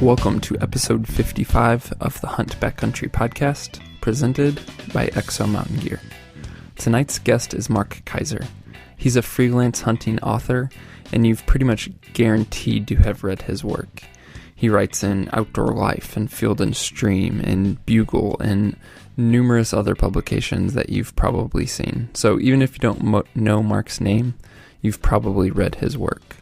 Welcome to episode 55 of the Hunt Backcountry podcast, presented by Exo Mountain Gear. Tonight's guest is Mark Kayser. He's a freelance hunting author, and you've pretty much guaranteed to have read his work. He writes in Outdoor Life and Field and Stream and Bugle and numerous other publications that you've probably seen. So even if you don't know Mark's name, you've probably read his work.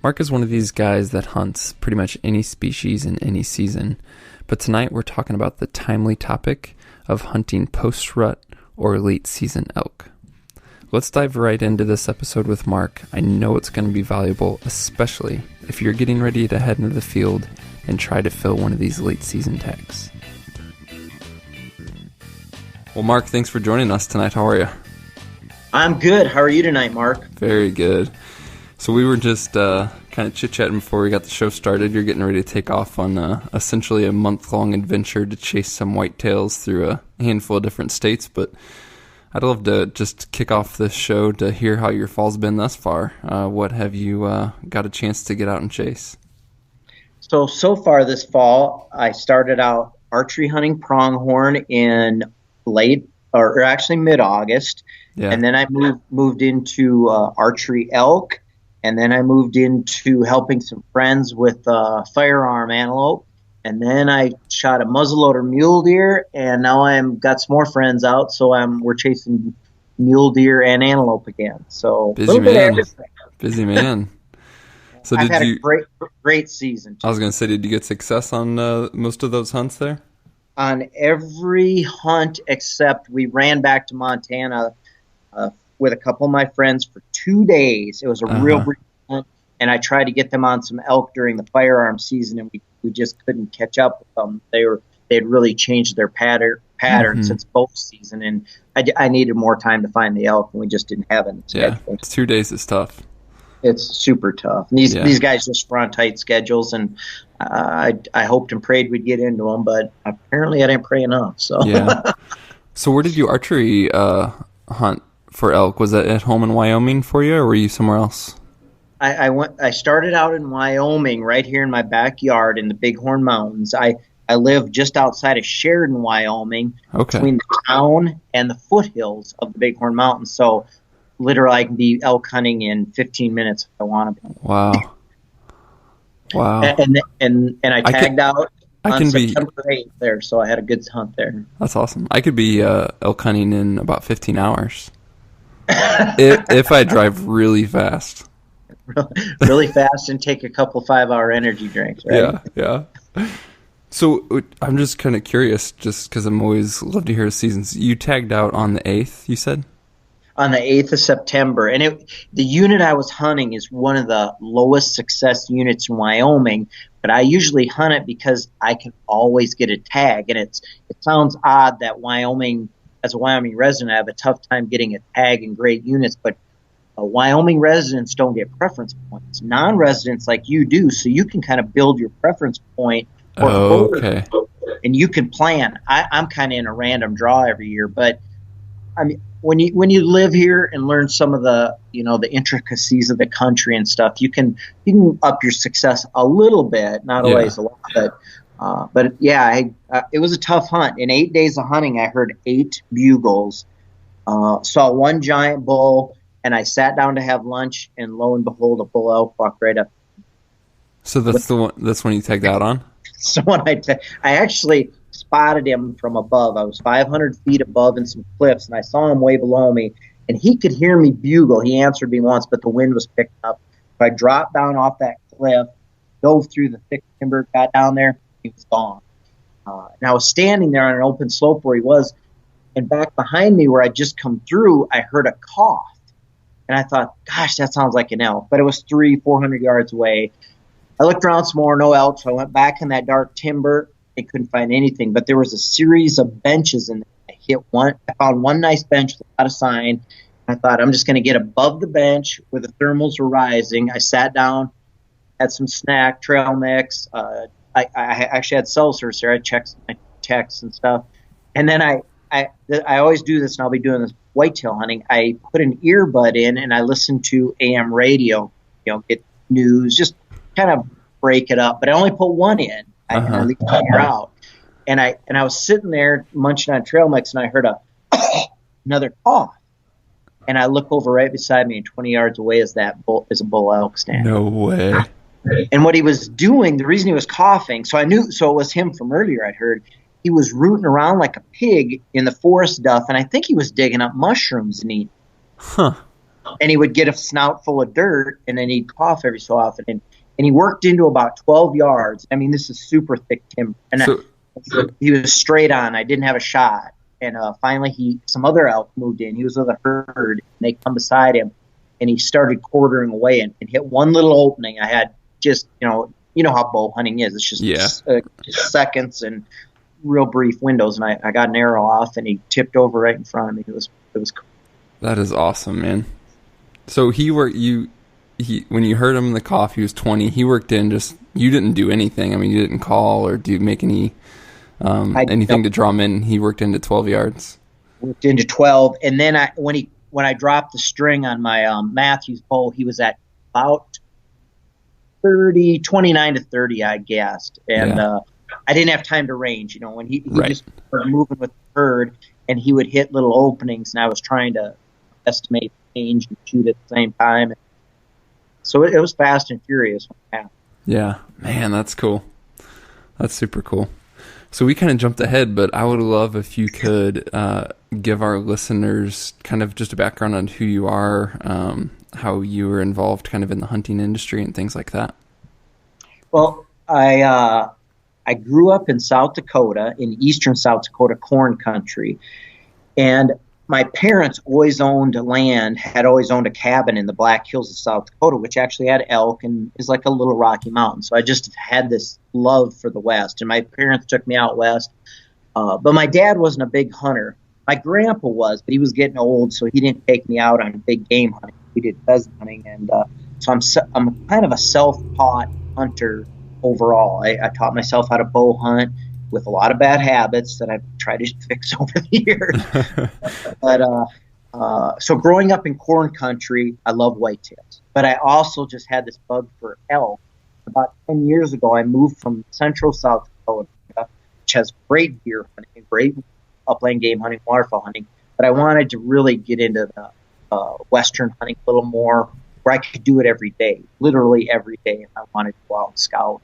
Mark is one of these guys that hunts pretty much any species in any season, but tonight we're talking about the timely topic of hunting post-rut or late season elk. Let's dive right into this episode with Mark. I know it's going to be valuable, especially if you're getting ready to head into the field and try to fill one of these late season tags. Well, Mark, thanks for joining us tonight. How are you? I'm good. How are you tonight, Mark? Very good. So we were just kind of chit-chatting before we got the show started. You're getting ready to take off on essentially a month-long adventure to chase some whitetails through a handful of different states, but I'd love to just kick off this show to hear how your fall's been thus far. What have you got a chance to get out and chase? So far this fall, I started out archery hunting pronghorn in mid-August, and then I moved into archery elk, and then I moved into helping some friends with firearm antelope, and then I shot a muzzleloader mule deer, and now I'm got some more friends out, so we're chasing mule deer and antelope again. So busy man. So I've had a great season. I was going to say, did you get success on most of those hunts there? On every hunt except we ran back to Montana with a couple of my friends for 2 days. It was a real brief hunt, and I tried to get them on some elk during the firearm season, and we just couldn't catch up with them. They had really changed their pattern since bow season, and I needed more time to find the elk, and we just didn't have it. Yeah, 2 days is tough. It's super tough. And these guys just run tight schedules, and I hoped and prayed we'd get into them, but apparently I didn't pray enough. So yeah. So where did you archery hunt for elk? Was that at home in Wyoming for you, or were you somewhere else? I started out in Wyoming, right here in my backyard in the Bighorn Mountains. I live just outside of Sheridan, Wyoming, between the town and the foothills of the Bighorn Mountains. So literally I can be elk hunting in 15 minutes if I want to be. Wow. And I tagged out on September 8th there, so I had a good hunt there. That's awesome. I could be elk hunting in about 15 hours if I drive really fast. Really fast and take a couple 5-hour energy drinks, right? Yeah. So I'm just kind of curious, just because I'm always love to hear seasons. You tagged out on the 8th, you said? On the 8th of September. And the unit I was hunting is one of the lowest success units in Wyoming, but I usually hunt it because I can always get a tag. And it sounds odd that as a Wyoming resident, I have a tough time getting a tag in great units, but Wyoming residents don't get preference points. Non-residents like you do, so you can kind of build your preference point. Okay. And you can plan. I'm kind of in a random draw every year, but I mean, when you live here and learn some of the the intricacies of the country and stuff, you can up your success a little bit, not always a lot, but yeah, it was a tough hunt. In 8 days of hunting, I heard 8 bugles, saw one giant bull, and I sat down to have lunch, and lo and behold, a bull elk walked right up. So that's when you tagged out on? So when I actually spotted him from above. I was 500 feet above in some cliffs, and I saw him way below me, and he could hear me bugle. He answered me once, but the wind was picking up. So I dropped down off that cliff, dove through the thick timber, got down there, he was gone. And I was standing there on an open slope where he was, and back behind me where I'd just come through, I heard a cough. And I thought, gosh, that sounds like an elk. But it was 300-400 yards away. I looked around some more, no elk, so I went back in that dark timber. I couldn't find anything, but there was a series of benches in there. I found one nice bench without a sign. I thought, I'm just going to get above the bench where the thermals were rising. I sat down, had some snack, trail mix. I actually had seltzers there. I checked my texts and stuff. And then I always do this, and I'll be doing this whitetail hunting. I put an earbud in, and I listen to AM radio, get news, just kind of break it up, but I only put one in. And I leave the other out. And I was sitting there munching on trail mix, and I heard another cough. And I look over right beside me, and 20 yards away is a bull elk stand. No way. And what he was doing, the reason he was coughing, so it was him from earlier, I'd heard, he was rooting around like a pig in the forest duff, and I think he was digging up mushrooms and eating. Huh. And he would get a snout full of dirt, and then he'd cough every so often. And he worked into about 12 yards. I mean, this is super thick timber. And he was straight on. I didn't have a shot. And finally, some other elk moved in. He was with a herd, and they come beside him, and he started quartering away and hit one little opening. I had just, you know how bow hunting is. It's just seconds and real brief windows, and I got an arrow off, and he tipped over right in front of me. It was cool. That is awesome, man. So when you heard him in the cough, he was 20. He worked in you didn't do anything. I mean, you didn't call or do make any anything to draw him in. He worked into 12 yards. Worked into 12, and then when I dropped the string on my Matthews bow, he was at about 29 to 30, I guessed, and I didn't have time to range. When he just started moving with the herd, and he would hit little openings, and I was trying to estimate the range and shoot at the same time. So it was fast and furious when it happened. Yeah, man, that's cool. That's super cool. So we kind of jumped ahead, but I would love if you could give our listeners kind of just a background on who you are, how you were involved kind of in the hunting industry and things like that. Well, I grew up in South Dakota, in eastern South Dakota, corn country. And my parents always owned had always owned a cabin in the Black Hills of South Dakota, which actually had elk and is like a little Rocky Mountain. So I just had this love for the West. And my parents took me out west. But my dad wasn't a big hunter. My grandpa was, but he was getting old, so he didn't take me out on big game hunting. We did pheasant hunting. And so I'm kind of a self-taught hunter overall. I taught myself how to bow hunt with a lot of bad habits that I've tried to fix over the years. But so growing up in corn country, I love whitetails. But I also just had this bug for elk. About 10 years ago, I moved from central South Dakota, which has great deer hunting, great upland game hunting, waterfowl hunting. But I wanted to really get into the western hunting a little more, where I could do it every day, literally every day, and I wanted to go out and scout.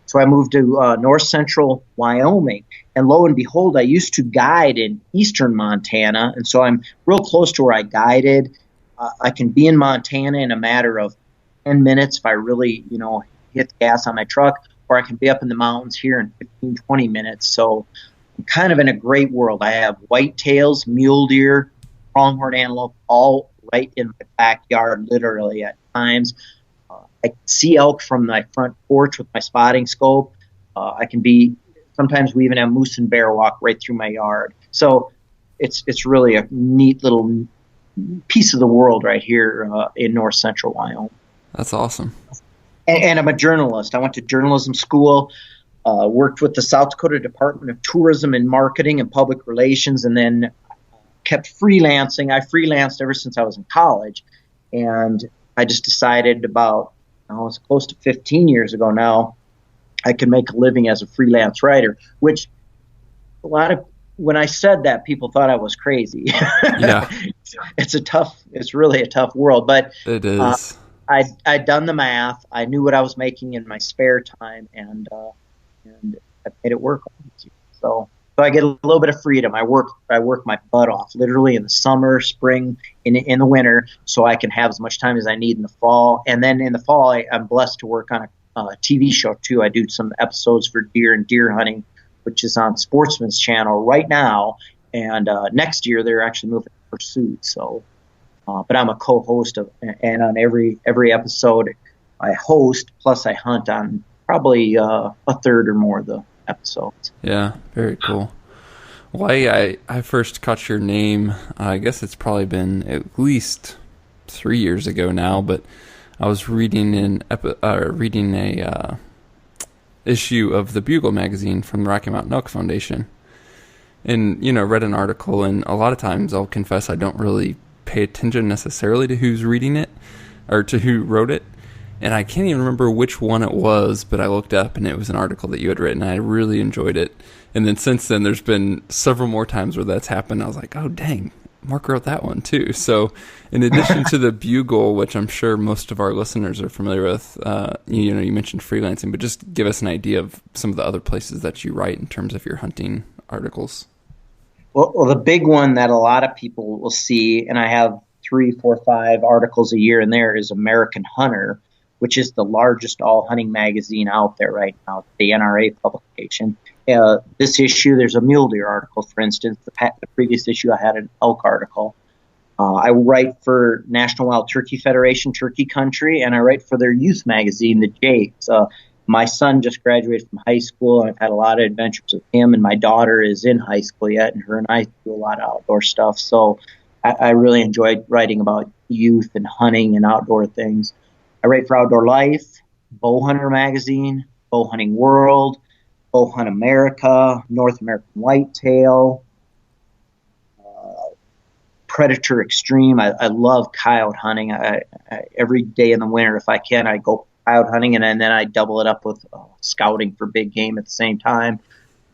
So I moved to north central Wyoming, and lo and behold, I used to guide in eastern Montana, and so I'm real close to where I guided. I can be in Montana in a matter of 10 minutes if I really, hit the gas on my truck, or I can be up in the mountains here in 15, 20 minutes. So I'm kind of in a great world. I have whitetails, mule deer, pronghorn antelope, all right in my backyard, literally at times. I can see elk from my front porch with my spotting scope. Sometimes we even have moose and bear walk right through my yard. So it's really a neat little piece of the world right here in north central Wyoming. That's awesome. And I'm a journalist. I went to journalism school, worked with the South Dakota Department of Tourism and Marketing and Public Relations, and then kept freelancing. I freelanced ever since I was in college, and I just decided it's close to 15 years ago now, I could make a living as a freelance writer, which when I said that, people thought I was crazy. Yeah. It's really a tough world, but it is. I'd done the math. I knew what I was making in my spare time, and I made it work. So I get a little bit of freedom. I work my butt off, literally in the summer, spring, in the winter, so I can have as much time as I need in the fall. And then in the fall, I'm blessed to work on a TV show too. I do some episodes for deer and deer hunting, which is on Sportsman's Channel right now. And next year they're actually moving to Pursuit. So, but I'm a co-host and on every episode I host, plus I hunt on probably a third or more of the episodes. Yeah, very cool. Well, I first caught your name, I guess it's probably been at least 3 years ago now, but I was reading a issue of the Bugle magazine from the Rocky Mountain Elk Foundation, and read an article, and a lot of times I'll confess I don't really pay attention necessarily to who's reading it or to who wrote it. and I can't even remember which one it was, but I looked up and it was an article that you had written. And I really enjoyed it. And then since then, there's been several more times where that's happened. I was like, oh, dang, Mark wrote that one too. So in addition to the bugle, which I'm sure most of our listeners are familiar with, you mentioned freelancing, but just give us an idea of some of the other places that you write in terms of your hunting articles. Well, the big one that a lot of people will see, and I have 3, 4, 5 articles a year in there, is American Hunter, which is the largest all hunting magazine out there right now, the NRA publication. This issue, there's a mule deer article, for instance. The previous issue, I had an elk article. I write for National Wild Turkey Federation, Turkey Country, and I write for their youth magazine, the Jakes. My son just graduated from high school, and I've had a lot of adventures with him, and my daughter is in high school yet, and her and I do a lot of outdoor stuff. So I really enjoyed writing about youth and hunting and outdoor things. I write for Outdoor Life, Bow Hunter Magazine, Bow Hunting World, Bow Hunt America, North American Whitetail, Predator Extreme. I love coyote hunting. I every day in the winter, if I can, I go coyote hunting, and then I double it up with scouting for big game at the same time.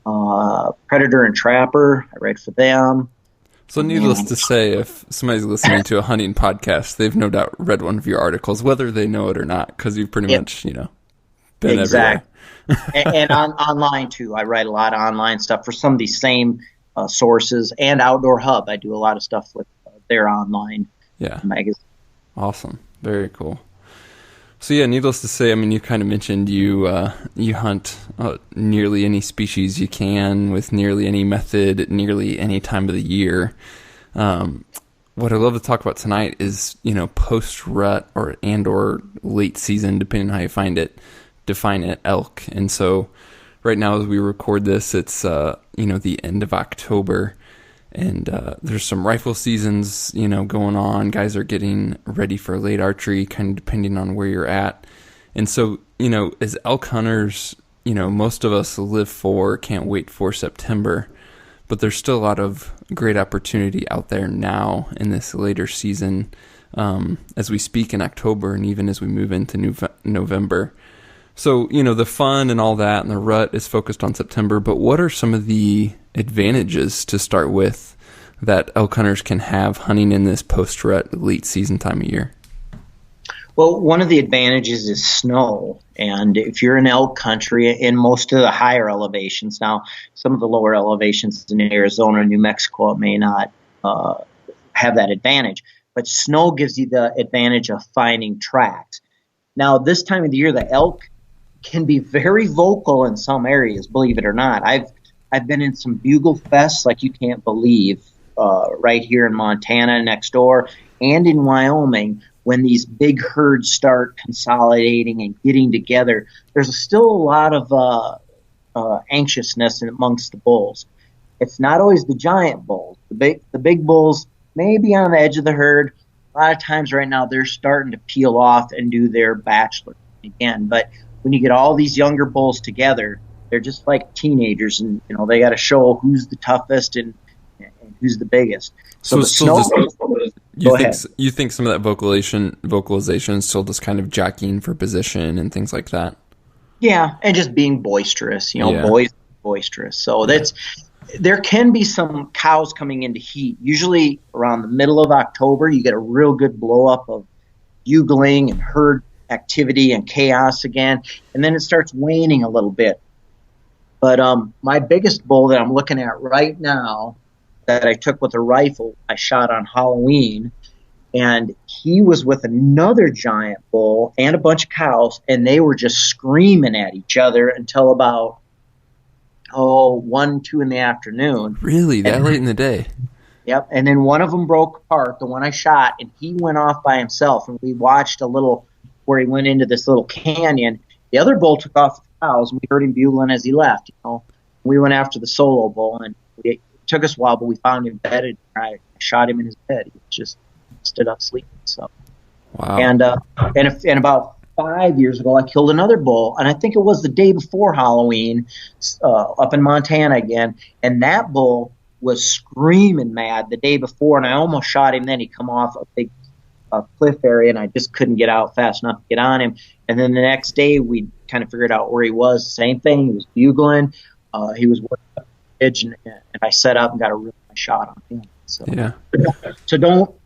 Predator and Trapper, I write for them. So needless to say, if somebody's listening to a hunting podcast, they've no doubt read one of your articles, whether they know it or not, because you've pretty much, been everywhere. and online too. I write a lot of online stuff for some of these same sources, and Outdoor Hub. I do a lot of stuff with their online magazine. Awesome. Very cool. So yeah, needless to say, I mean, you kind of mentioned you hunt nearly any species you can with nearly any method at nearly any time of the year. What I'd love to talk about tonight is, post-rut or late season, depending on how you define it, elk. And so right now as we record this, it's, the end of October. And there's some rifle seasons, going on. Guys are getting ready for late archery, kind of depending on where you're at. And so, as elk hunters, most of us can't wait for September. But there's still a lot of great opportunity out there now in this later season as we speak in October and even as we move into November. So, the fun and all that and the rut is focused on September, but what are some of the advantages to start with that elk hunters can have hunting in this post-rut late season time of year? Well, one of the advantages is snow. And if you're in elk country, in most of the higher elevations, now some of the lower elevations in Arizona and New Mexico, it may not have that advantage. But snow gives you the advantage of finding tracks. Now, this time of the year, the elk can be very vocal in some areas, believe it or not. I've been in some bugle fests like you can't believe, right here in Montana next door and in Wyoming. When these big herds start consolidating and getting together, there's still a lot of anxiousness amongst the bulls. It's not always the giant bulls. The big bulls may be on the edge of the herd. A lot of times right now they're starting to peel off and do their bachelor again. But when you get all these younger bulls together, they're just like teenagers, and they got to show who's the toughest and who's the biggest. So the snow. You think some of that vocalization is still just kind of jockeying for position and things like that? Yeah, and just being boisterous. Boys boisterous. So there can be some cows coming into heat. Usually around the middle of October, you get a real good blow up of bugling and herd activity and chaos again, and then it starts waning a little bit. But my biggest bull that I'm looking at right now that I took with a rifle, I shot on Halloween, and he was with another giant bull and a bunch of cows, and they were just screaming at each other until about 1, 2 in the afternoon. Really? That late in the day? Yep. And then one of them broke apart, the one I shot, and he went off by himself, and we watched a little where he went into this little canyon. The other bull took off with the cows, and we heard him bugling as he left. We went after the solo bull, and it took us a while, but we found him bedded. I shot him in his bed. He just stood up sleeping. So, wow. And about 5 years ago, I killed another bull, and I think it was the day before Halloween, up in Montana again. And that bull was screaming mad the day before, and I almost shot him. Then he come off a big a cliff area, and I just couldn't get out fast enough to get on him. And then the next day, we kind of figured out where he was. Same thing. He was bugling. He was working up the ridge, and I set up and got a really nice shot on him. So, Yeah.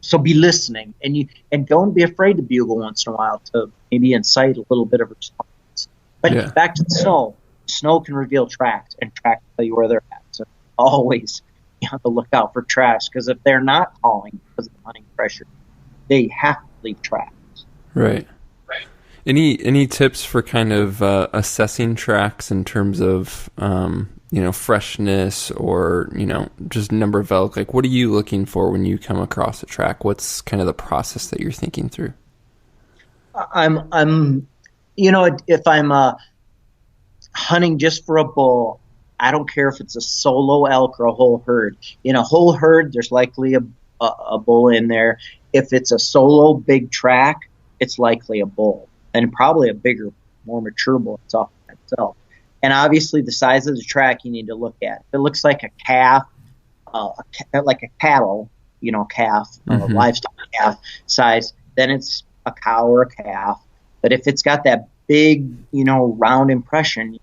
So be listening, and don't be afraid to bugle once in a while to maybe incite a little bit of response. But back to the snow. Snow can reveal tracks, and tracks tell you where they're at. So always be on the lookout for tracks, because if they're not calling because of the hunting pressure, they have to leave tracks. Right. Any tips for kind of assessing tracks in terms of freshness or just number of elk? Like, what are you looking for when you come across a track? What's kind of the process that you're thinking through? If I'm hunting just for a bull, I don't care if it's a solo elk or a whole herd. In a whole herd, there's likely a bull in there. If it's a solo big track, it's likely a bull, and probably a bigger, more mature bull itself. And obviously, the size of the track you need to look at. If it looks like a calf, like a cattle, calf, livestock calf size, then it's a cow or a calf. But if it's got that big, round impression,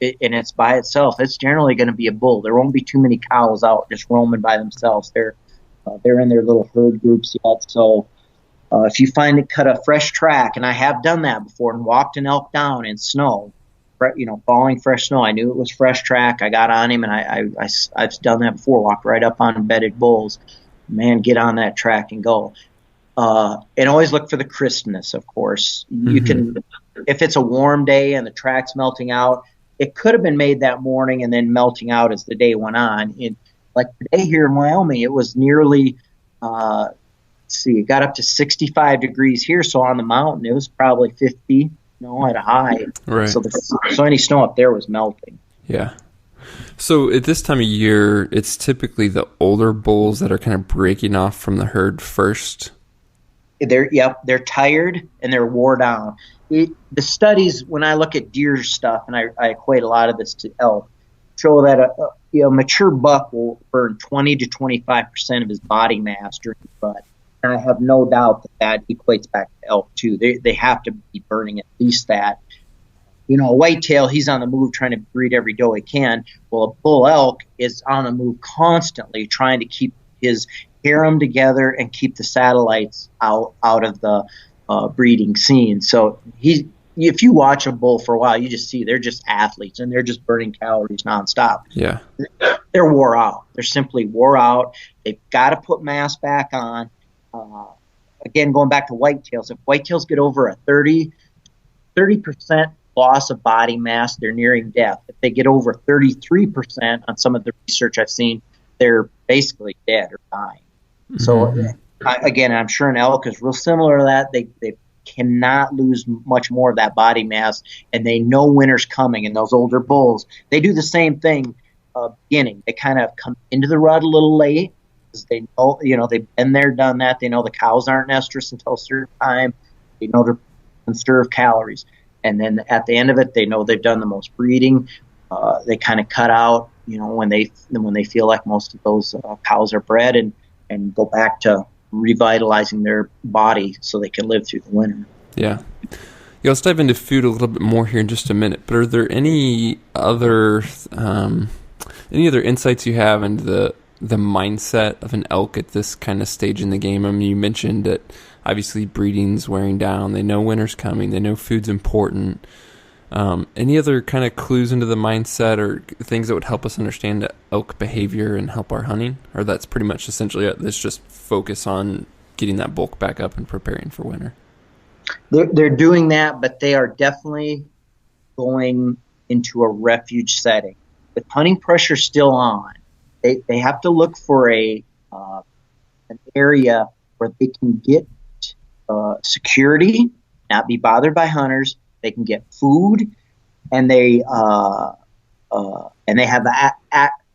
and it's by itself, it's generally going to be a bull. There won't be too many cows out just roaming by themselves. They're in their little herd groups yet. So if you find it cut a fresh track, and I have done that before and walked an elk down in snow, falling fresh snow, I knew it was fresh track. I got on him, and I've done that before. Walked right up on bedded bulls. Man, get on that track and go. And always look for the crispness, of course. You can, if it's a warm day and the track's melting out, it could have been made that morning and then melting out as the day went on. Like today here in Wyoming, it was nearly, it got up to 65 degrees here. So on the mountain, it was probably 50, at a high. Right. So any snow up there was melting. Yeah. So at this time of year, it's typically the older bulls that are kind of breaking off from the herd first. They're tired and they're wore down. The studies, when I look at deer stuff, and I equate a lot of this to elk, show that a mature buck will burn 20 to 25% of his body mass during the rut. And I have no doubt that equates back to elk too. They have to be burning at least that. A whitetail, he's on the move trying to breed every doe he can. Well, a bull elk is on the move constantly trying to keep his harem together and keep the satellites out of the breeding scene. So if you watch a bull for a while, you just see they're just athletes and they're just burning calories nonstop. Yeah. They're wore out. They're simply wore out. They've got to put mass back on. Again, going back to whitetails, if whitetails get over a 30% loss of body mass, they're nearing death. If they get over 33% on some of the research I've seen, they're basically dead or dying. So, again, I'm sure an elk is real similar to that. They cannot lose much more of that body mass, and they know winter's coming. And those older bulls, they do the same thing beginning. They kind of come into the rut a little late because they know, they've been there, done that. They know the cows aren't estrus until a certain time. They know to conserve calories. And then at the end of it, they know they've done the most breeding. They kind of cut out, when they feel like most of those cows are bred and go back to revitalizing their body so they can live through the winter. Yeah. Let's dive into food a little bit more here in just a minute. But are there any other insights you have into the mindset of an elk at this kind of stage in the game? I mean, you mentioned that obviously breeding's wearing down. They know winter's coming. They know food's important. Any other kind of clues into the mindset or things that would help us understand elk behavior and help our hunting? Or that's pretty much essentially it. Let's just focus on getting that bulk back up and preparing for winter. They're doing that, but they are definitely going into a refuge setting. With hunting pressure still on, they have to look for an area where they can get security, not be bothered by hunters. They can get food, and they have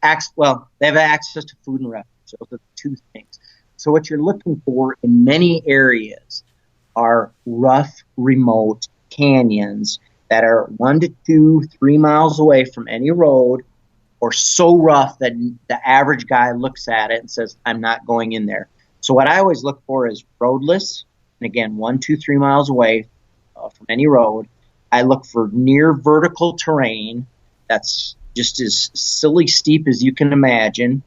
access to food and refuge. Those are the two things. So what you're looking for in many areas are rough, remote canyons that are 1 to 2, 3 miles away from any road, or so rough that the average guy looks at it and says, "I'm not going in there." So what I always look for is roadless, and again, 1, 2, 3 miles away from any road. I look for near vertical terrain that's just as silly steep as you can imagine.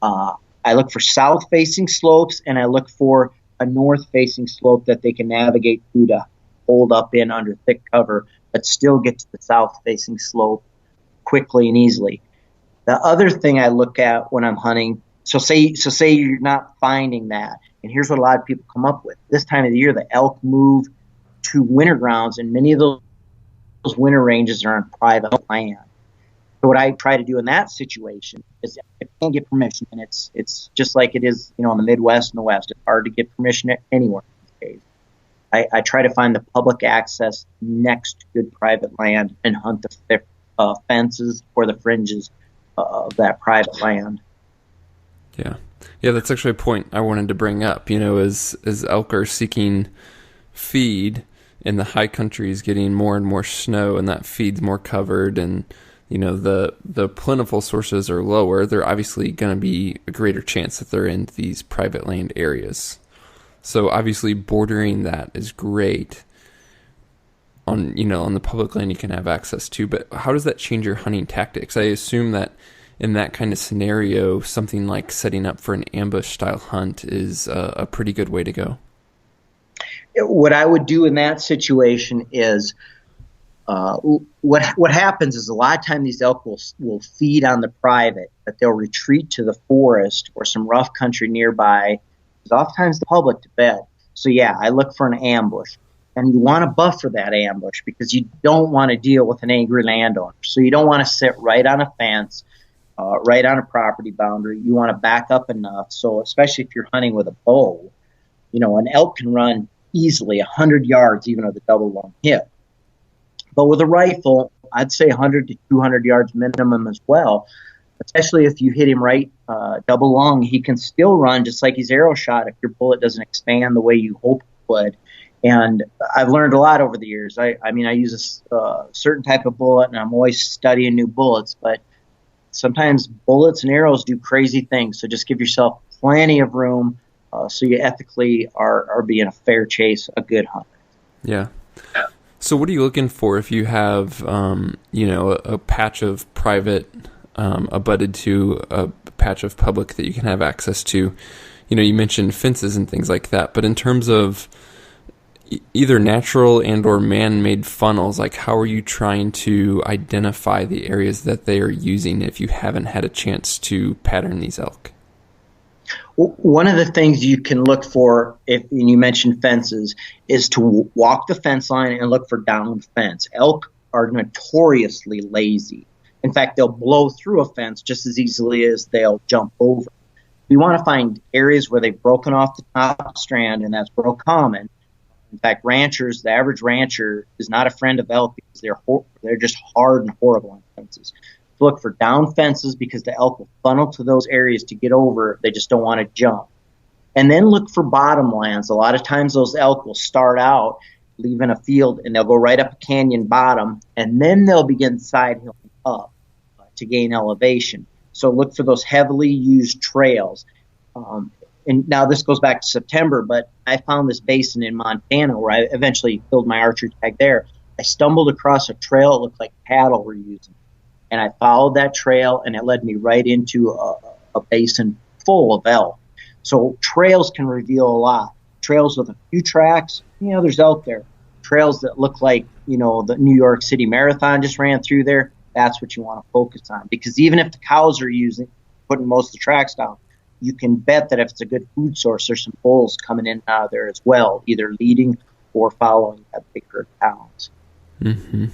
I look for south-facing slopes, and I look for a north-facing slope that they can navigate through to hold up in under thick cover, but still get to the south-facing slope quickly and easily. The other thing I look at when I'm hunting, so say you're not finding that, and here's what a lot of people come up with. This time of the year, the elk move to winter grounds, and many of those winter ranges are on private land. So what I try to do in that situation is, if I can't get permission, and it's just like it is, in the Midwest and the West, it's hard to get permission anywhere these days. I try to find the public access next to good private land and hunt the fences or the fringes of that private land. Yeah, that's actually a point I wanted to bring up. As elk are seeking feed in the high countries, getting more and more snow, and that feed's more covered, and the plentiful sources are lower, they're obviously going to be a greater chance that they're in these private land areas. So obviously bordering that is great. On the public land you can have access to, but how does that change your hunting tactics? I assume that in that kind of scenario, something like setting up for an ambush style hunt is a pretty good way to go. What I would do in that situation is, what happens is, a lot of times these elk will feed on the private, but they'll retreat to the forest or some rough country nearby, because oftentimes the public to bed. So yeah, I look for an ambush, and you want to buffer that ambush because you don't want to deal with an angry landowner. So you don't want to sit right on a fence, right on a property boundary. You want to back up enough. So especially if you're hunting with a bow, an elk can run easily 100 yards even with a double lung hip. But with a rifle, I'd say 100 to 200 yards minimum as well, especially if you hit him right double lung. He can still run just like he's arrow shot if your bullet doesn't expand the way you hope it would. And I've learned a lot over the years. I use a certain type of bullet, and I'm always studying new bullets, but sometimes bullets and arrows do crazy things. So just give yourself plenty of room so you ethically are being a fair chase, a good hunter. Yeah. So what are you looking for if you have, a patch of private abutted to a patch of public that you can have access to? You mentioned fences and things like that, but in terms of either natural and or man-made funnels, like how are you trying to identify the areas that they are using if you haven't had a chance to pattern these elk? One of the things you can look for, and you mentioned fences, is to walk the fence line and look for down fence. Elk are notoriously lazy. In fact, they'll blow through a fence just as easily as they'll jump over. You want to find areas where they've broken off the top strand, and that's real common. In fact, ranchers, the average rancher is not a friend of elk because they're just hard and horrible on fences. Look for down fences because the elk will funnel to those areas to get over. They just don't want to jump. And then look for bottom lands. A lot of times those elk will start out leaving a field, and they'll go right up a canyon bottom, and then they'll begin side hilling up to gain elevation. So look for those heavily used trails. And now this goes back to September, but I found this basin in Montana where I eventually filled my archery tag there. I stumbled across a trail. It looked like cattle were using. And I followed that trail, and it led me right into a basin full of elk. So trails can reveal a lot. Trails with a few tracks, there's elk there. Trails that look like, the New York City Marathon just ran through there, that's what you want to focus on. Because even if the cows are putting most of the tracks down, you can bet that if it's a good food source, there's some bulls coming in and out of there as well, either leading or following that big herd of cows. Mm-hmm.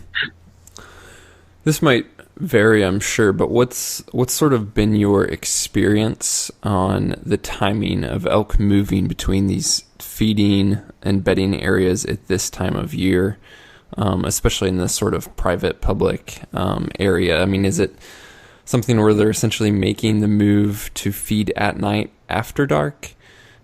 This might vary, I'm sure, but what's sort of been your experience on the timing of elk moving between these feeding and bedding areas at this time of year, especially in this sort of private public area? I mean, is it something where they're essentially making the move to feed at night after dark?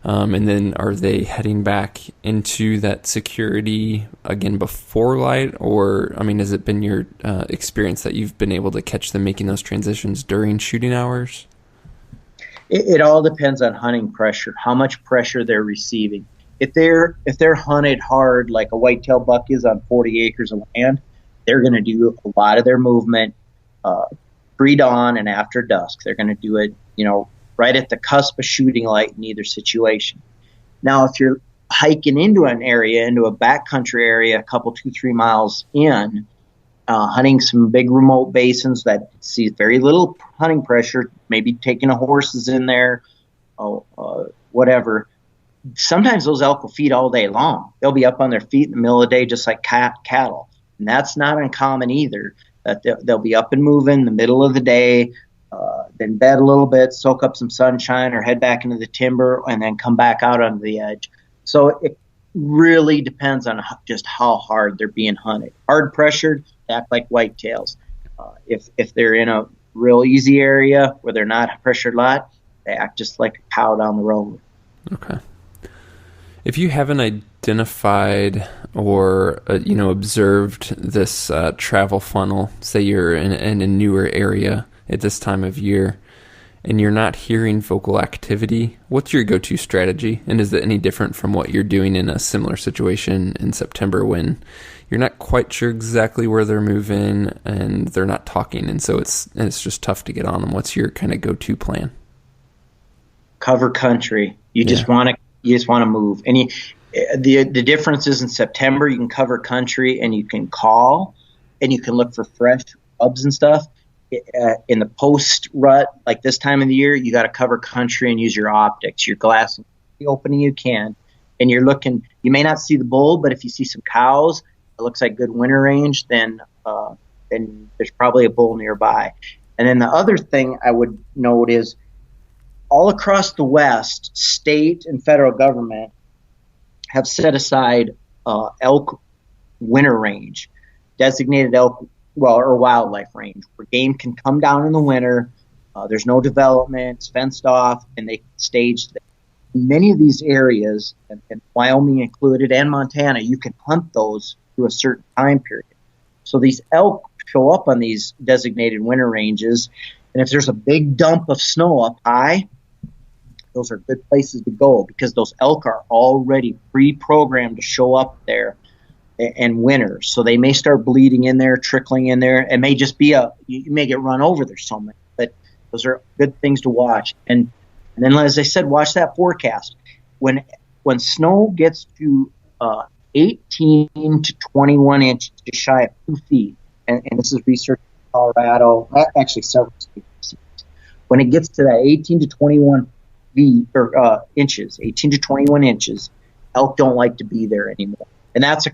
And then are they heading back into that security again before light? Or, has it been your experience that you've been able to catch them making those transitions during shooting hours? It all depends on hunting pressure, how much pressure they're receiving. If they're hunted hard like a whitetail buck is on 40 acres of land, they're going to do a lot of their movement uh, pre-dawn and after dusk. They're going to do it, right at the cusp of shooting light in either situation. Now, if you're hiking into an area, into a backcountry area, a couple, 2-3 miles in, hunting some big remote basins that see very little hunting pressure, maybe taking a horses in there, whatever. Sometimes those elk will feed all day long. They'll be up on their feet in the middle of the day, just like cattle. And that's not uncommon either. That they'll be up and moving in the middle of the day, then bed a little bit, soak up some sunshine, or head back into the timber, and then come back out onto the edge. So it really depends on just how hard they're being hunted. Hard pressured, they act like whitetails. If they're in a real easy area where they're not pressured a lot, they act just like a cow down the road. Okay. If you haven't identified or observed this travel funnel, say you're in a newer area at this time of year, and you're not hearing vocal activity, what's your go-to strategy? And is it any different from what you're doing in a similar situation in September when you're not quite sure exactly where they're moving and they're not talking, and so it's just tough to get on them? What's your kind of go-to plan? Cover country. You just want to move. The difference is in September you can cover country and you can call and you can look for fresh rubs and stuff. In the post rut, like this time of the year, you got to cover country and use your optics, your glass, the opening you can, and you're looking. You may not see the bull, but if you see some cows, it looks like good winter range. Then there's probably a bull nearby. And then the other thing I would note is all across the West, state and federal government have set aside elk winter range, designated elk, or wildlife range, where game can come down in the winter. There's no development, it's fenced off, and they stage them. In many of these areas, and Wyoming included, and Montana, you can hunt those through a certain time period. So these elk show up on these designated winter ranges, and if there's a big dump of snow up high, those are good places to go because those elk are already pre-programmed to show up there and winter. So they may start bleeding in there, trickling in there. It may just be you may get run over. There's so many, but those are good things to watch. And then, as I said, watch that forecast. When snow gets to 18 to 21 inches, just shy of 2 feet, and this is research in Colorado, actually several states. When it gets to that 18 to 21 inches, 18 to 21 inches, elk don't like to be there anymore. And that's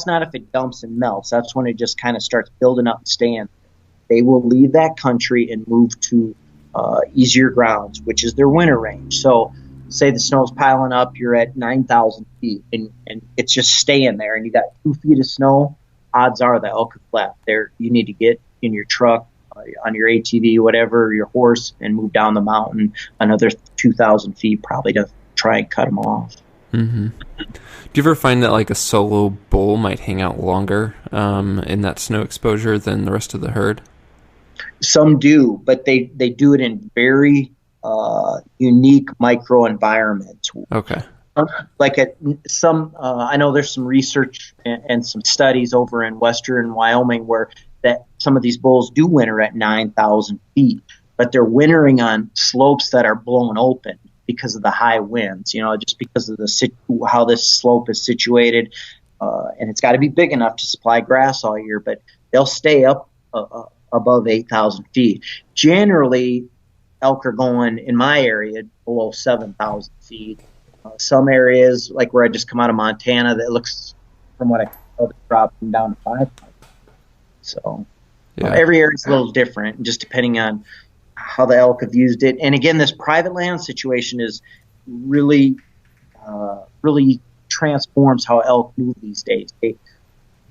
not if it dumps and melts. That's when it just kind of starts building up and staying. They will leave that country and move to easier grounds, which is their winter range. So say the snow's piling up, you're at 9,000 feet, and it's just staying there, and you got 2 feet of snow, odds are the elk have left. There, you need to get in your truck, on your ATV, whatever, your horse, and move down the mountain another 2,000 feet probably to try and cut them off. Mm-hmm. Do you ever find that like a solo bull might hang out longer in that snow exposure than the rest of the herd? Some do, but they do it in very unique microenvironments. Okay. Like I know there's some research and some studies over in western Wyoming where that some of these bulls do winter at 9,000 feet, but they're wintering on slopes that are blown open because of the high winds, just because of how this slope is situated. And it's got to be big enough to supply grass all year, but they'll stay up above 8,000 feet. Generally, elk are going, in my area, below 7,000 feet. Some areas, like where I just come out of Montana, that looks, from what I can tell, dropping down to 5,000. So every area is a little different, just depending on how the elk have used it. And again, this private land situation is really transforms how elk move these days.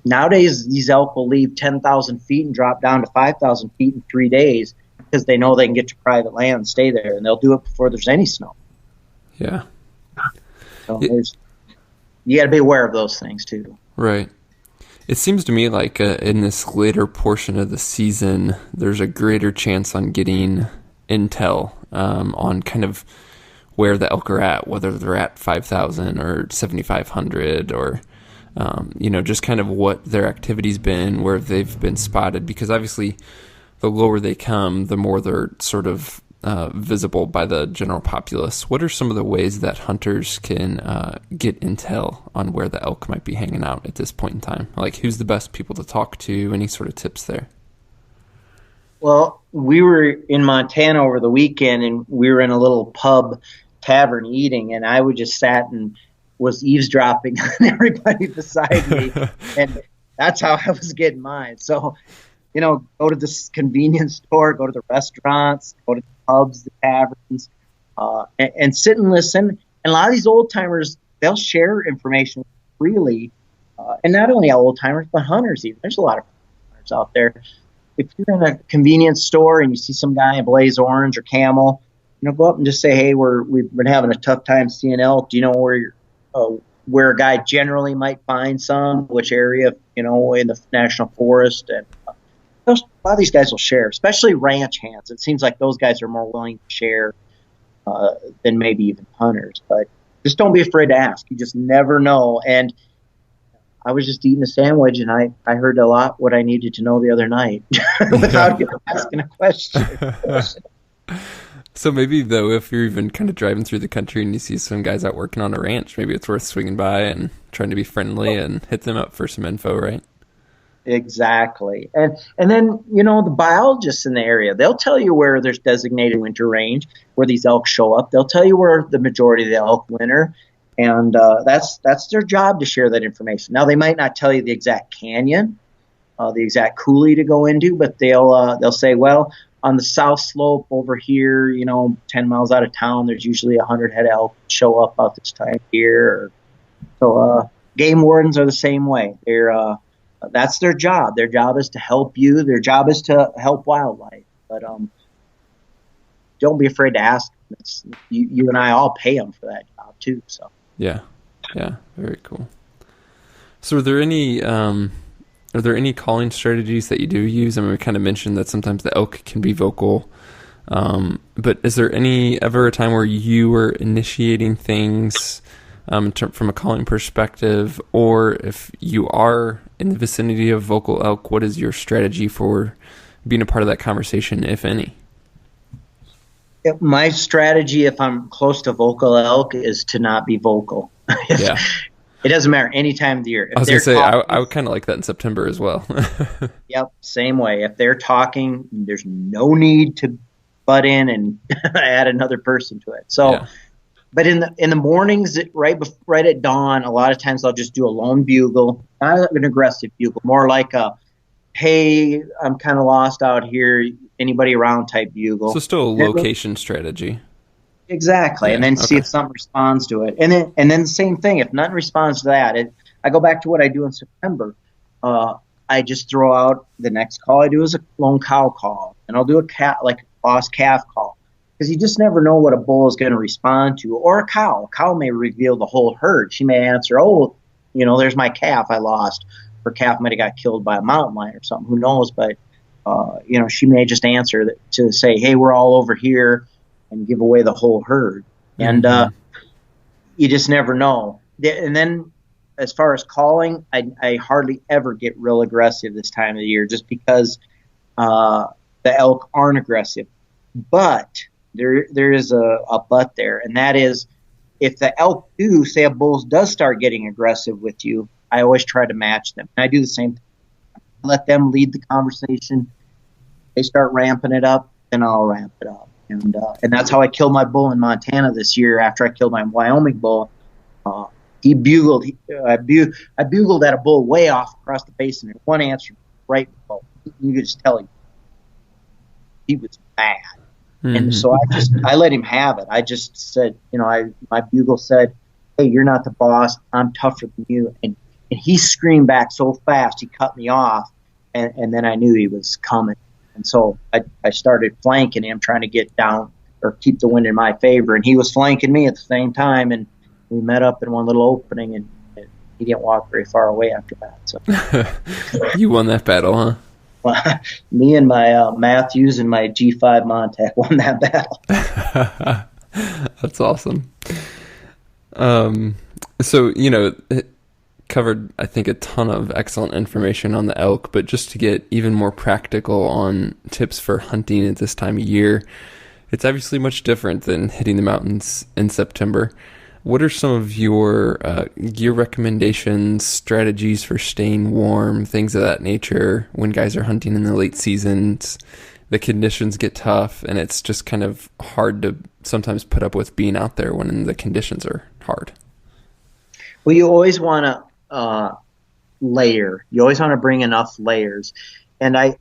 Nowadays, these elk will leave 10,000 feet and drop down to 5,000 feet in 3 days because they know they can get to private land and stay there, and they'll do it before there's any snow. Yeah. So you got to be aware of those things too. Right. It seems to me like in this later portion of the season, there's a greater chance on getting intel on kind of where the elk are at, whether they're at 5,000 or 7,500 or, just kind of what their activity's been, where they've been spotted? Because obviously the lower they come, the more they're sort of visible by the general populace. What are some of the ways that hunters can get intel on where the elk might be hanging out at this point in time? Like, who's the best people to talk to? Any sort of tips there? Well, we were in Montana over the weekend, and we were in a little pub tavern eating, and I would just sat and was eavesdropping on everybody beside me, and that's how I was getting mine. So, go to this convenience store, go to the restaurants, go to the pubs, the taverns, and sit and listen. And a lot of these old timers, they'll share information freely, and not only old timers, but hunters even. There's a lot of hunters out there. If you're in a convenience store and you see some guy in blaze orange or camel, go up and just say, hey, we've been having a tough time seeing elk. Do you know where a guy generally might find some, which area, in the national forest? And a lot of these guys will share, especially ranch hands. It seems like those guys are more willing to share than maybe even hunters. But just don't be afraid to ask. You just never know. And I was just eating a sandwich, and I heard a lot what I needed to know the other night without even asking a question. So maybe, though, if you're even kind of driving through the country and you see some guys out working on a ranch, maybe it's worth swinging by and trying to be friendly and hit them up for some info, right? Exactly. And then, the biologists in the area, they'll tell you where there's designated winter range, where these elk show up. They'll tell you where the majority of the elk winter. And that's their job, to share that information. Now, they might not tell you the exact canyon, the exact coulee to go into, but they'll say, well, on the south slope over here, 10 miles out of town, there's usually 100 head elk show up about this time of year. So game wardens are the same way. That's their job. Their job is to help you. Their job is to help wildlife. But don't be afraid to ask. You and I all pay them for that job too. So. Yeah, very cool. So, are there any calling strategies that you do use? I mean, we kind of mentioned that sometimes the elk can be vocal, but is there ever a time where you were initiating things from a calling perspective, or if you are in the vicinity of vocal elk, what is your strategy for being a part of that conversation, if any? My strategy, if I'm close to vocal elk, is to not be vocal. Yeah. It doesn't matter any time of the year. I was going to say, I would kind of like that in September as well. Yep, same way. If they're talking, there's no need to butt in and add another person to it. So, yeah. But in the mornings, right at dawn, a lot of times I'll just do a lone bugle, not an aggressive bugle, more like a, hey, I'm kind of lost out here, anybody around type bugle. So still a location strategy. Exactly. Yeah, and then see if something responds to it. And then the same thing, if nothing responds to that, I go back to what I do in September. I just throw out the next call I do is a lone cow call, and I'll do a boss calf call, because you just never know what a bull is going to respond to, or a cow. A cow may reveal the whole herd. She may answer, there's my calf I lost. Her calf might have got killed by a mountain lion or something. Who knows? But, she may just answer to say, hey, we're all over here, and give away the whole herd. And you just never know. And then as far as calling, I hardly ever get real aggressive this time of the year, just because the elk aren't aggressive. But there is a but there, and that is, if the elk do, say a bull does start getting aggressive with you, I always try to match them. And I do the same thing. Let them lead the conversation. They start ramping it up, then I'll ramp it up. And that's how I killed my bull in Montana this year. After I killed my Wyoming bull, he bugled. I bugled at a bull way off across the basin, and one answered right below. You could just tell he was mad. Mm-hmm. And so I let him have it. I just said, my bugle said, hey, you're not the boss. I'm tougher than you. And he screamed back so fast, he cut me off. And then I knew he was coming. And so I started flanking him, trying to get down or keep the wind in my favor. And he was flanking me at the same time. And we met up in one little opening, and he didn't walk very far away after that. So You won that battle, huh? Well, me and my Matthews and my G5 Montec won that battle. That's awesome. So, it covered, I think, a ton of excellent information on the elk, but just to get even more practical on tips for hunting at this time of year, it's obviously much different than hitting the mountains in September. What are some of your gear recommendations, strategies for staying warm, things of that nature when guys are hunting in the late seasons? The conditions get tough, and it's just kind of hard to sometimes put up with being out there when the conditions are hard. Well, you always want to layer. You always want to bring enough layers. And I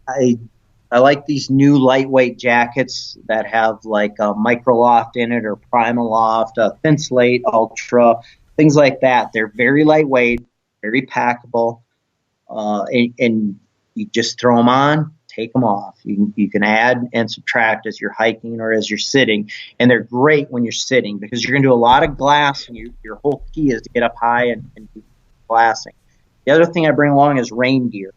like these new lightweight jackets that have like a Microloft in it or Primaloft, Thin Slate, Ultra, things like that. They're very lightweight, very packable, and you just throw them on, take them off. You can add and subtract as you're hiking or as you're sitting, and they're great when you're sitting because you're going to do a lot of glass, and your whole key is to get up high and do glassing. The other thing I bring along is rain gear,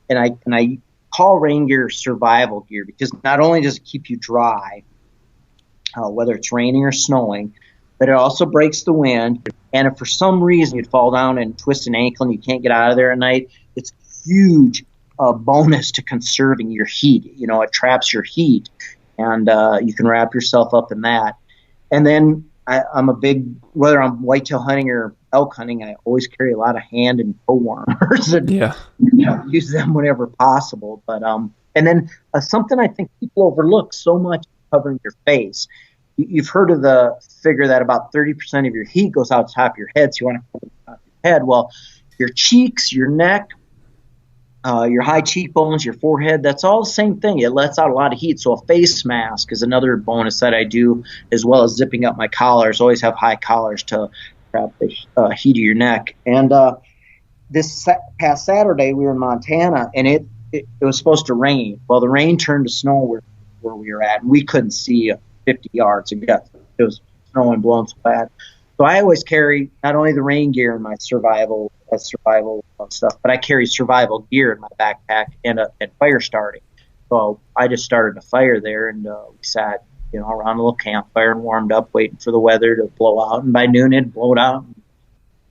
and I call rain gear survival gear because not only does it keep you dry, whether it's raining or snowing, but it also breaks the wind. And if for some reason you'd fall down and twist an ankle and you can't get out of there at night, it's a huge bonus to conserving your heat. It traps your heat, and you can wrap yourself up in that. And then I'm a big, whether I'm whitetail hunting or elk hunting, I always carry a lot of hand and toe warmers and use them whenever possible. But and then something I think people overlook so much, covering your face. You've heard of the figure that about 30% of your heat goes out the top of your head, so you want to cover the top of your head. Well, your cheeks, your neck, your high cheekbones, your forehead, that's all the same thing. It lets out a lot of heat. So a face mask is another bonus that I do, as well as zipping up my collars. Always have high collars to trap the heat of your neck. And this past Saturday, we were in Montana, and it was supposed to rain. Well, the rain turned to snow where we were at, and we couldn't see 50 yards. It was snowing and blowing so bad. So I always carry not only the rain gear in my survival stuff, but I carry survival gear in my backpack and fire starting. So I just started a fire there, and we sat, around a little campfire and warmed up, waiting for the weather to blow out. And by noon, it blowed out, and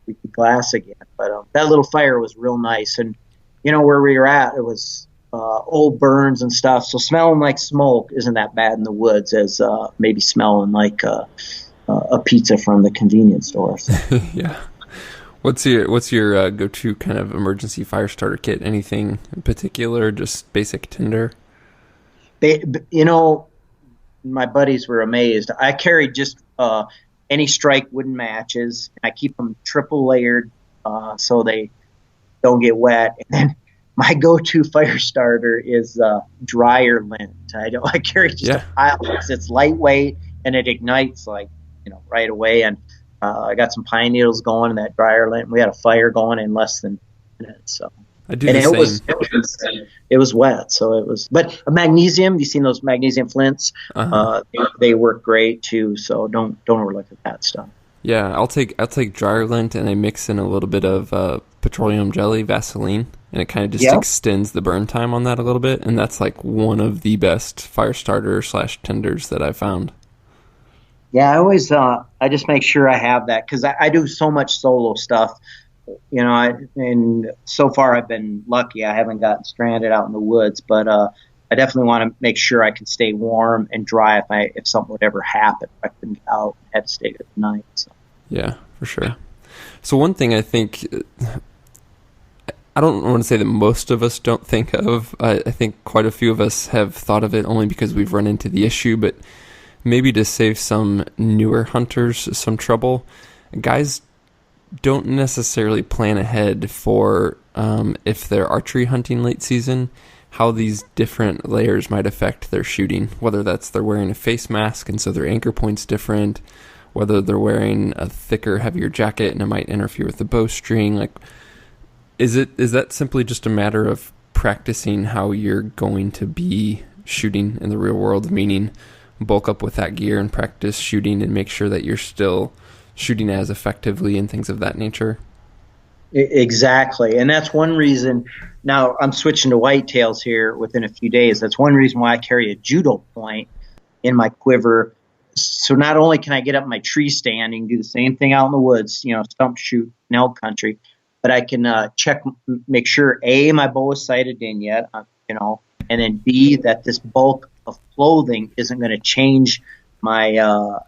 we could glass again. But that little fire was real nice. And where we were at, it was old burns and stuff. So smelling like smoke isn't that bad in the woods as maybe smelling like a pizza from the convenience store. So. Yeah. What's your go-to kind of emergency fire starter kit? Anything in particular? Just basic tinder? My buddies were amazed. I carried just any strike wooden matches. I keep them triple layered so they don't get wet. And then my go-to fire starter is dryer lint. I carry just a pile because it's lightweight and it ignites right away. And I got some pine needles going in that dryer lint. We had a fire going in less than minutes. So I do the same. It was wet, so it was. But magnesium, you seen those magnesium flints? Uh-huh. They work great too. So don't overlook that stuff. Yeah, I'll take dryer lint and I mix in a little bit of petroleum jelly, Vaseline, and it kind of just extends the burn time on that a little bit. And that's like one of the best fire starter / tenders that I found. Yeah, I always I just make sure I have that because I do so much solo stuff, and so far I've been lucky. I haven't gotten stranded out in the woods, but I definitely want to make sure I can stay warm and dry if something would ever happen. I couldn't get out and had to stay there the night. So. Yeah, for sure. So one thing I think, I don't want to say that most of us don't think of. I think quite a few of us have thought of it only because we've run into the issue, but maybe to save some newer hunters some trouble, guys don't necessarily plan ahead for if they're archery hunting late season, how these different layers might affect their shooting, whether that's they're wearing a face mask and so their anchor point's different, whether they're wearing a thicker, heavier jacket and it might interfere with the bowstring. Is that simply just a matter of practicing how you're going to be shooting in the real world, meaning bulk up with that gear and practice shooting and make sure that you're still shooting as effectively and things of that nature? Exactly. And that's one reason, Now I'm switching to whitetails here within a few days. That's one reason why I carry a judo point in my quiver. So not only can I get up my tree stand and do the same thing out in the woods, stump shoot in elk country, but I can make sure A, my bow is sighted in yet, and then B, that this bulk of clothing isn't going to change my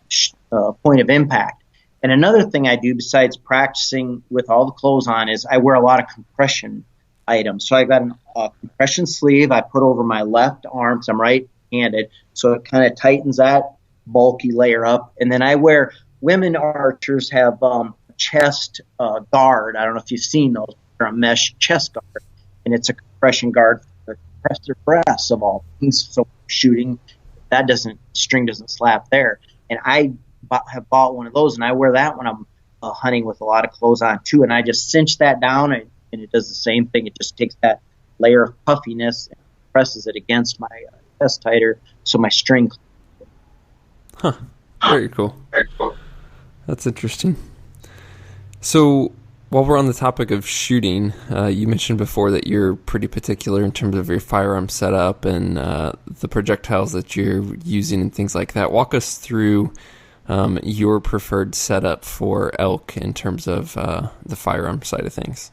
point of impact. And another thing I do besides practicing with all the clothes on is I wear a lot of compression items. So I got a compression sleeve I put over my left arm because I'm right-handed, so it kind of tightens that bulky layer up. And then women archers have chest guard. I don't know if you've seen those. They're a mesh chest guard, and it's a compression guard for the compressor breasts of all things. So shooting, string doesn't slap there. And I have bought one of those, and I wear that when I'm hunting with a lot of clothes on too. And I just cinch that down, and it does the same thing. It just takes that layer of puffiness and presses it against my chest tighter, so my string. Huh. Very cool. That's interesting. So while we're on the topic of shooting, you mentioned before that you're pretty particular in terms of your firearm setup and the projectiles that you're using and things like that. Walk us through your preferred setup for elk in terms of the firearm side of things.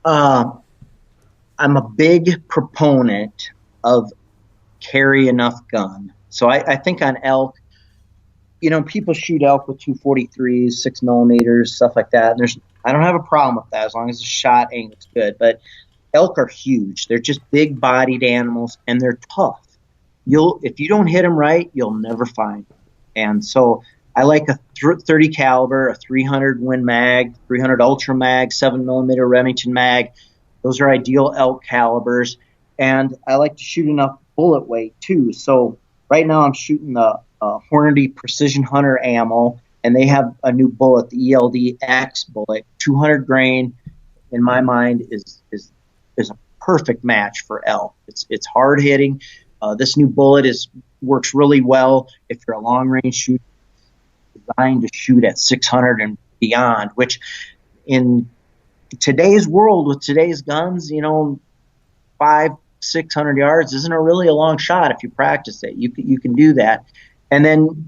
I'm a big proponent of carry enough gun. So I think on elk, people shoot elk with 243s, 6 millimeters, stuff like that. And I don't have a problem with that as long as the shot angle's good. But elk are huge. They're just big bodied animals, and they're tough. If you don't hit them right, you'll never find them. And so I like a 30 caliber, a 300 Win Mag, 300 Ultra Mag, 7 millimeter Remington Mag. Those are ideal elk calibers. And I like to shoot enough bullet weight too. So right now I'm shooting the Hornady Precision Hunter ammo, and they have a new bullet, the ELD X bullet, 200 grain. In my mind, is a perfect match for elk. It's hard hitting. This new bullet works really well if you're a long range shooter, designed to shoot at 600 and beyond. Which in today's world with today's guns, 500-600 yards isn't really a long shot if you practice it. You can do that. And then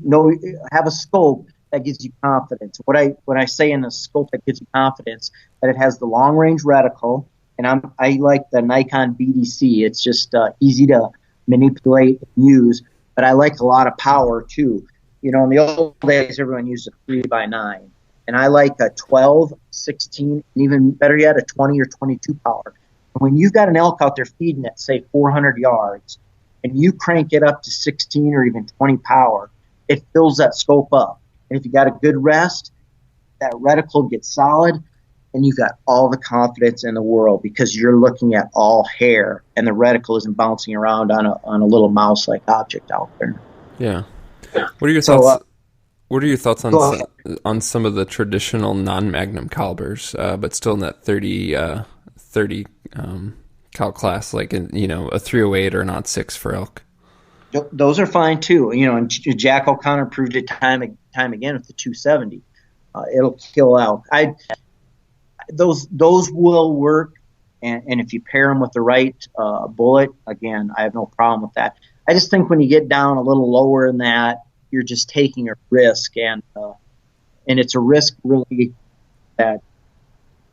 have a scope that gives you confidence. When I say in a scope that gives you confidence, that it has the long range reticle, and I like the Nikon BDC. It's just easy to manipulate and use, but I like a lot of power too. In the old days, everyone used a 3x9, and I like a 12, 16, and even better yet, a 20 or 22 power. When you've got an elk out there feeding at, say, 400 yards, and you crank it up to 16 or even 20 power, it fills that scope up. And if you got a good rest, that reticle gets solid, and you've got all the confidence in the world because you're looking at all hair, and the reticle isn't bouncing around on a little mouse-like object out there. Yeah. What are your thoughts? What are your thoughts on some of the traditional non-magnum calibers, but still in that 30 cal class, like a 308 or an .6 for elk? Those are fine too. And Jack O'Connor proved it time again with the 270. It'll kill elk. Those will work, and if you pair them with the right bullet, again, I have no problem with that. I just think when you get down a little lower than that, you're just taking a risk, and it's a risk really that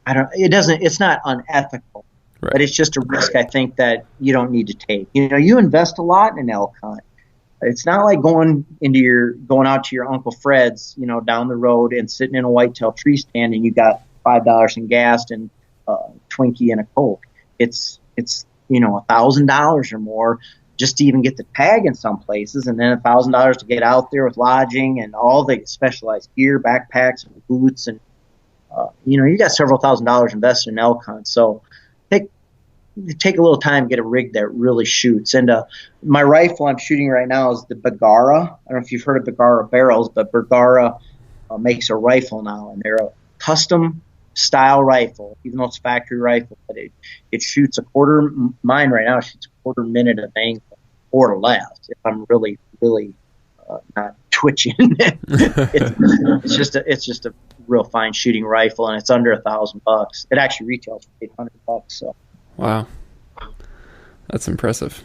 it's not unethical, right, but it's just a risk I think that you don't need to take. You invest a lot in an elk hunt. It's not like going out to your Uncle Fred's, down the road and sitting in a whitetail tree stand and you got $5 in gas and Twinkie and a Coke. It's $1,000 or more just to even get the tag in some places, and then $1,000 to get out there with lodging and all the specialized gear, backpacks and boots, and you got several $1,000s invested in elk hunt. So take a little time to get a rig that really shoots. And my rifle I'm shooting right now is the Bergara. I don't know if you've heard of Bergara barrels, but Bergara makes a rifle now, and they're a custom style rifle, even though it's a factory rifle, but it shoots mine right now shoots a quarter minute of angle or less if I'm really, really not twitching. It's just a real fine shooting rifle, and it's under $1,000. It actually retails for $800. So Wow. That's impressive.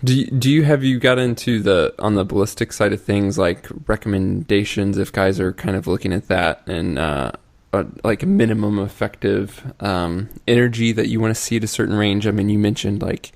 Do you have you got into on the ballistic side of things, like recommendations if guys are kind of looking at that, and like a minimum effective energy that you want to see at a certain range? I mean, you mentioned like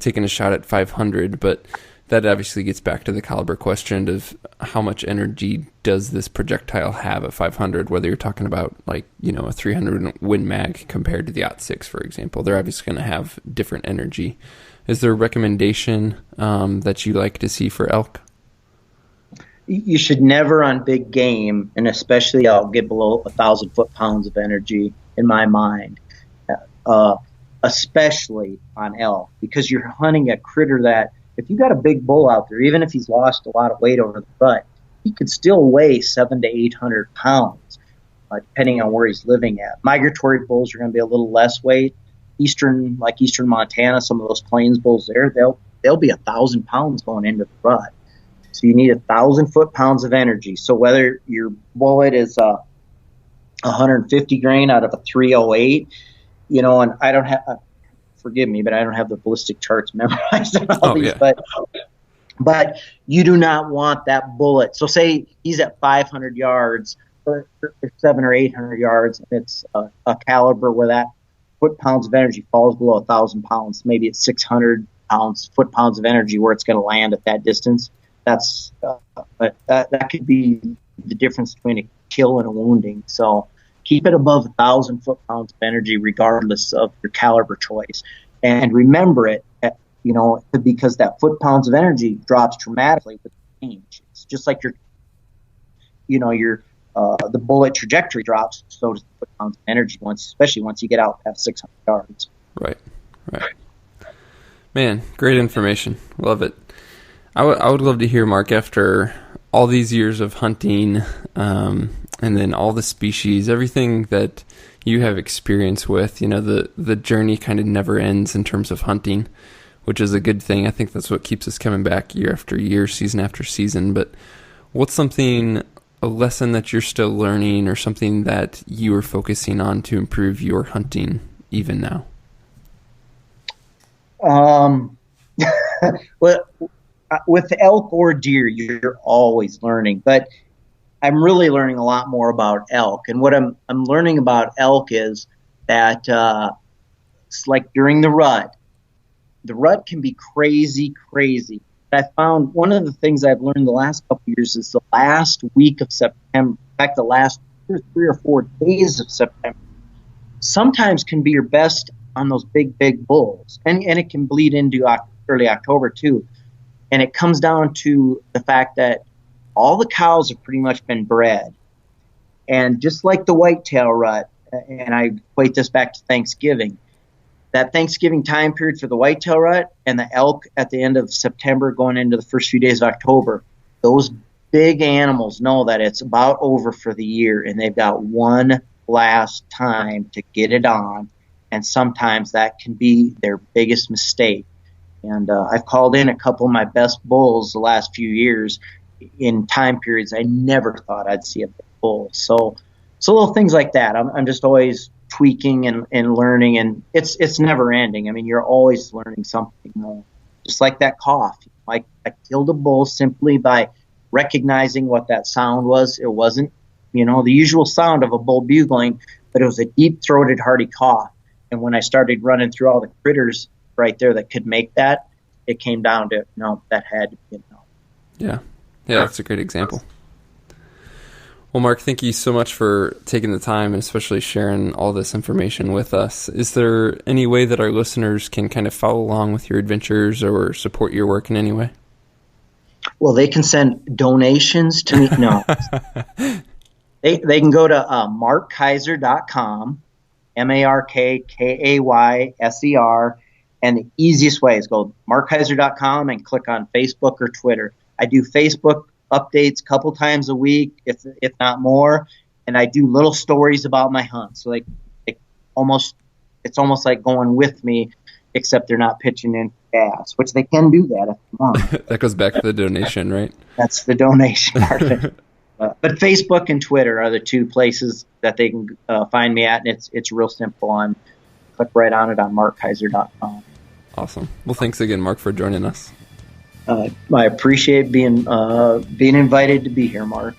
taking a shot at 500, but that obviously gets back to the caliber question of how much energy does this projectile have at 500, whether you're talking about like, a 300 Win Mag compared to the .6, for example. They're obviously going to have different energy. Is there a recommendation that you like to see for elk? You should never on big game, and especially elk, get below 1,000 foot-pounds of energy in my mind, especially on elk, because you're hunting a critter that, if you got a big bull out there, even if he's lost a lot of weight over the rut, he could still weigh 700 to 800 pounds, depending on where he's living at. Migratory bulls are going to be a little less weight. Eastern Montana, some of those plains bulls there, they'll be 1,000 pounds going into the rut. So you need 1,000 foot-pounds of energy. So whether your bullet is 150 grain out of a 308, and I don't have, forgive me, but I don't have the ballistic charts memorized on all these. Yeah. But you do not want that bullet. So say he's at 500 yards or 700 or 800 yards, and it's a caliber where that foot-pounds of energy falls below 1,000 pounds. Maybe it's 600 foot-pounds of energy where it's going to land at that distance. That's that could be the difference between a kill and a wounding. So keep it above 1,000 foot-pounds of energy regardless of your caliber choice. And remember it, because that foot-pounds of energy drops dramatically with range. It's just like the bullet trajectory drops, so does the foot-pounds of energy, especially once you get out past 600 yards. Right. Man, great information. Love it. I would love to hear, Mark, after all these years of hunting, and then all the species, everything that you have experience with, the journey kind of never ends in terms of hunting, which is a good thing. I think that's what keeps us coming back year after year, season after season. But what's a lesson that you're still learning, or something that you are focusing on to improve your hunting even now? Well, with elk or deer, you're always learning, but I'm really learning a lot more about elk. And what I'm learning about elk is that it's like during the rut can be crazy. I found one of the things I've learned the last couple of years is the last week of September, in fact, the last 3 or 4 days of September, sometimes can be your best on those big bulls. And it can bleed into early October too. And it comes down to the fact that all the cows have pretty much been bred. And just like the whitetail rut, and I equate this back to Thanksgiving, that Thanksgiving time period for the whitetail rut and the elk at the end of September going into the first few days of October, those big animals know that it's about over for the year, and they've got one last time to get it on. And sometimes that can be their biggest mistake. And I've called in a couple of my best bulls the last few years in time periods I never thought I'd see a big bull. So little things like that. I'm just always tweaking and learning, and it's never ending. I mean, you're always learning something. Just like that cough. I killed a bull simply by recognizing what that sound was. It wasn't, the usual sound of a bull bugling, but it was a deep-throated, hearty cough. And when I started running through all the critters right there that could make that, it came down to, that had to be, Yeah, that's a great example. Well, Mark, thank you so much for taking the time and especially sharing all this information with us. Is there any way that our listeners can kind of follow along with your adventures or support your work in any way? Well, they can send donations to me. No. They can go to markkayser.com, MarkKayser, and the easiest way is go markkayser.com and click on Facebook or Twitter. I do Facebook updates a couple times a week, if not more, and I do little stories about my hunt. So it's almost like going with me, except they're not pitching in gas, which they can do that if they want. That goes back to the donation, right? That's the donation part of it. But Facebook and Twitter are the two places that they can find me at, and it's real simple. I'm click right on it on markkayser.com. Awesome. Well, thanks again, Mark, for joining us. I appreciate being invited to be here, Mark.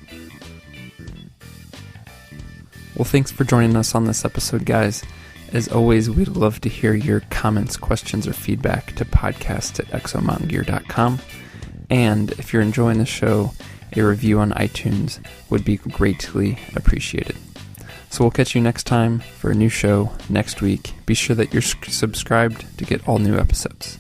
Well, thanks for joining us on this episode, guys. As always, we'd love to hear your comments, questions, or feedback to podcast@exomountaingear.com. And if you're enjoying the show, a review on iTunes would be greatly appreciated. So we'll catch you next time for a new show next week. Be sure that you're subscribed to get all new episodes.